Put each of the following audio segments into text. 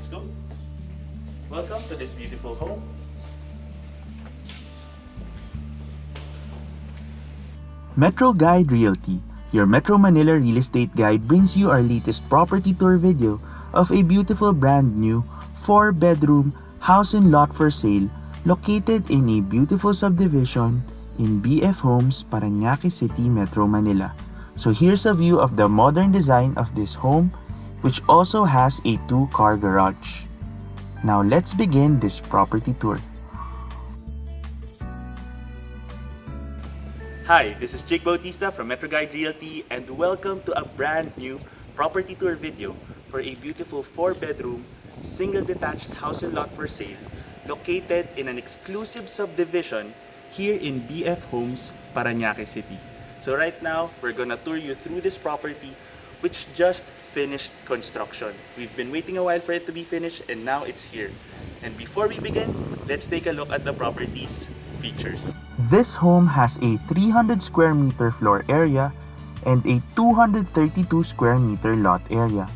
let's go. Welcome to this beautiful home. MetroGuide Realty, your Metro Manila real estate guide, brings you our latest property tour video of a beautiful brand new 4-bedroom house and lot for sale located in a beautiful subdivision in BF Homes, Paranaque City, Metro Manila. So here's a view of the modern design of this home, which also has a 2-car garage. Now let's begin this property tour. Hi, this is Bautista from MetroGuide Realty and welcome to a brand new property tour video for a beautiful 4-bedroom, single detached house and lot for sale located in an exclusive subdivision here in BF Homes, Paranaque City. So right now, we're gonna tour you through this property which just finished construction. We've been waiting a while for it to be finished and now it's here. And before we begin, let's take a look at the property's features. This home has a 300 square meter floor area and a 232 square meter lot area.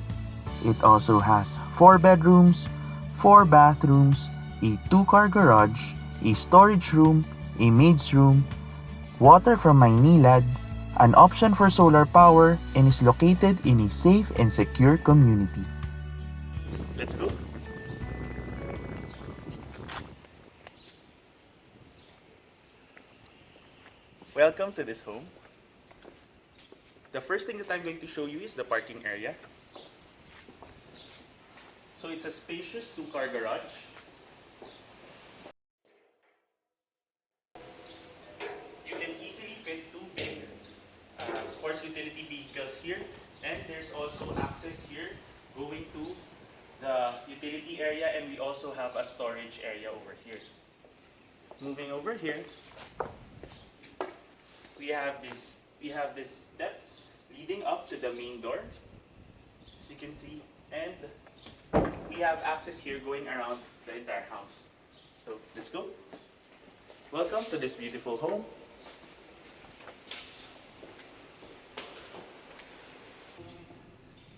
It also has 4 bedrooms, 4 bathrooms, a 2-car garage, a storage room, a maid's room, water from Maynilad, an option for solar power, and is located in a safe and secure community. Let's go. Welcome to this home. The first thing that I'm going to show you is the parking area. So it's a spacious 2-car garage. You can easily fit 2 big sports utility vehicles here, and there's also access here going to the utility area, and we also have a storage area over here. Moving over here, we have this steps leading up to the main door, as you can see, and we have access here going around the entire house. So let's go. Welcome to this beautiful home.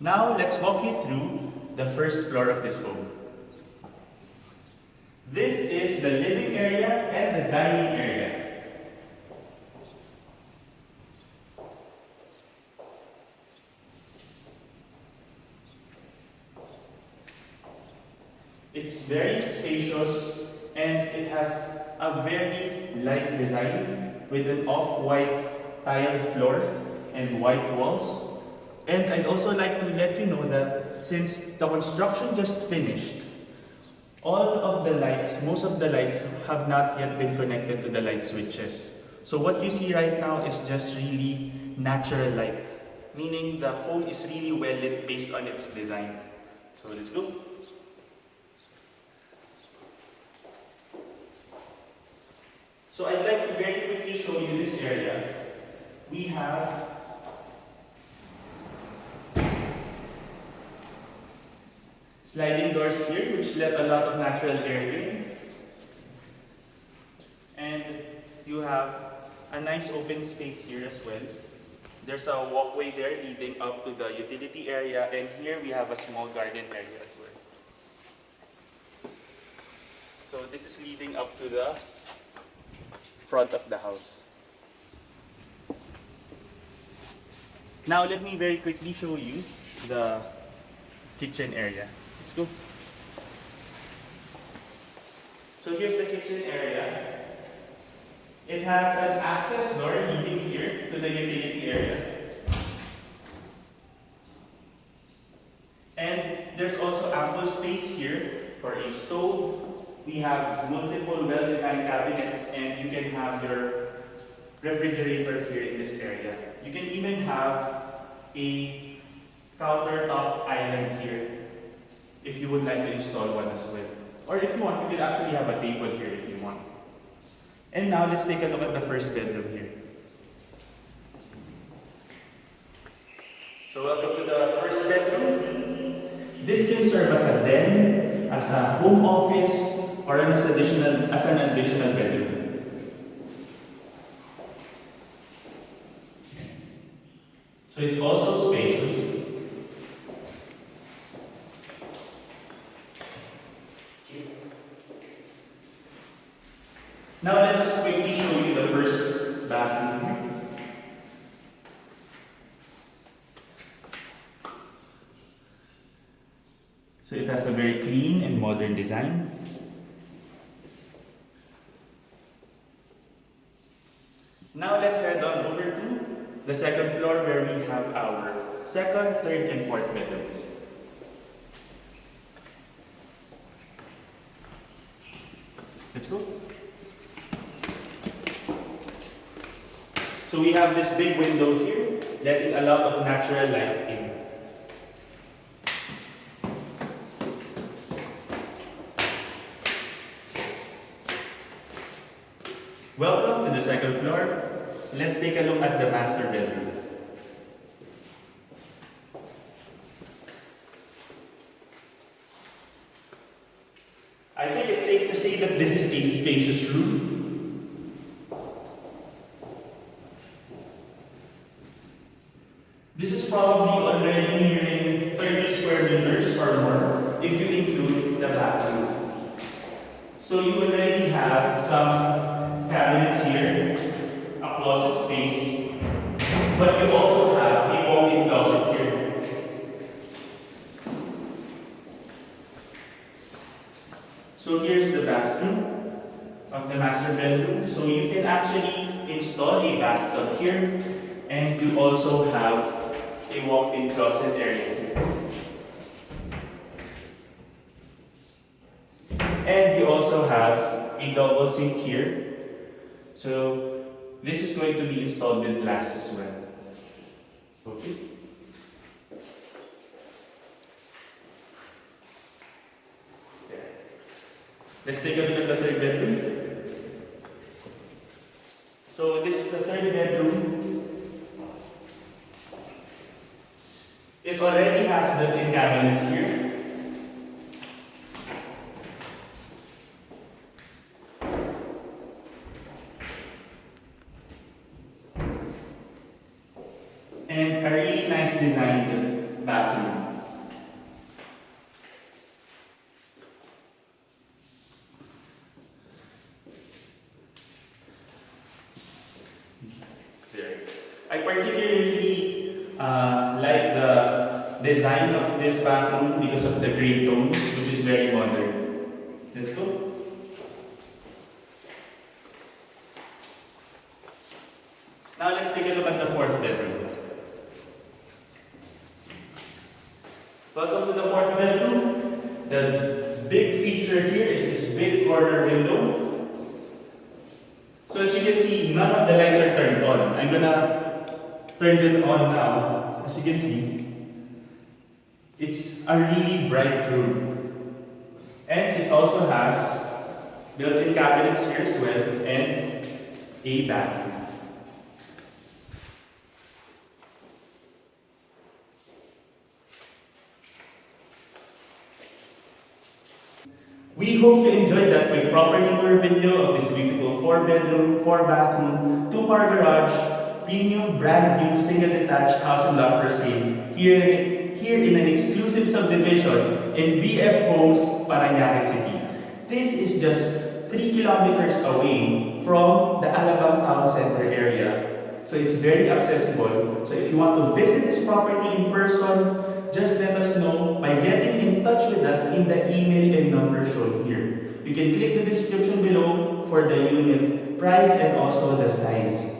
Now let's walk you through the first floor of this home. This is the living area and the dining area. It's very spacious and it has a very light design with an off-white tiled floor and white walls. And I'd also like to let you know that since the construction just finished, all of the lights, most of the lights have not yet been connected to the light switches. So what you see right now is just really natural light, meaning the home is really well lit based on its design. So let's go. So I'd like to very quickly show you this area. We have sliding doors here which let a lot of natural air in. And you have a nice open space here as well. There's a walkway there leading up to the utility area, and here we have a small garden area as well. So this is leading up to the front of the house. Now let me very quickly show you the kitchen area. Let's go. So here's the kitchen area. It has an access door leading here to the utility area. And there's also ample space here for a stove. We have multiple well-designed cabinets, and you can have your refrigerator here in this area. You can even have a countertop island here if you would like to install one as well. Or if you want, you could actually have a table here if you want. And now let's take a look at the first bedroom here. So welcome to the first bedroom. This can serve as a den, as a home office, or as an additional bedroom. So it's also spacious. Now let's quickly show you the first bathroom. So it has a very clean and modern design. Now let's head on over to the second floor where we have our second, third, and fourth bedrooms. Let's go. So we have this big window here, letting a lot of natural light in. Welcome to the second floor. Let's take a look at the master bedroom. I think it's safe to say that this is a spacious room. This is probably already nearing 30 square meters or more if you include the bathroom. So you already have some cabinets here, a closet space, but you also have a walk-in closet here. So here's the bathroom of the master bedroom. So you can actually install a bathtub here, and you also have a walk-in closet area here. And you also have a double sink here. So this is going to be installed with glass as well. Okay. Let's take a look at the third bedroom. So this is the third bedroom. It already has built-in cabinets here. And a really nice designed bathroom. I particularly like the design of this bathroom because of the gray tones, which is very modern. Let's go. Now let's take a look at the fourth bedroom. Welcome to the fourth bedroom. The big feature here is this big corner window. So as you can see, none of the lights are turned on. I'm gonna turn it on now. As you can see, it's a really bright room. And it also has built-in cabinets here as well and a bathroom. We hope you enjoyed that quick property tour video of this beautiful 4-bedroom, 4-bathroom, 2-car garage, premium brand new single detached house and lot for sale here in an exclusive subdivision in BF Homes, Paranaque City. This is just 3 kilometers away from the Alabang town center area. So it's very accessible. So if you want to visit this property in person, just let us know by getting in touch with us in the email and number shown here. You can click the description below for the unit price and also the size.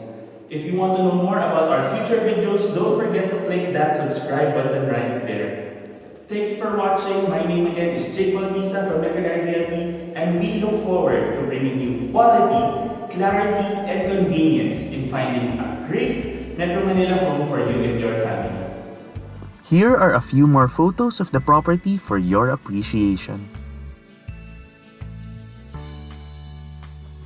If you want to know more about our future videos, don't forget to click that subscribe button right there. Thank you for watching. My name again is Bautista from MetroGuide Realty, and we look forward to bringing you quality, clarity, and convenience in finding a great Metro Manila home for you and your family. Here are a few more photos of the property for your appreciation.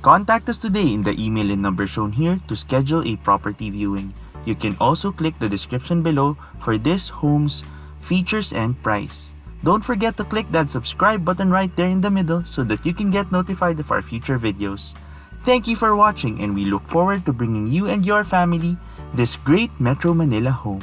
Contact us today in the email and number shown here to schedule a property viewing. You can also click the description below for this home's features and price. Don't forget to click that subscribe button right there in the middle so that you can get notified of our future videos. Thank you for watching, and we look forward to bringing you and your family this great Metro Manila home.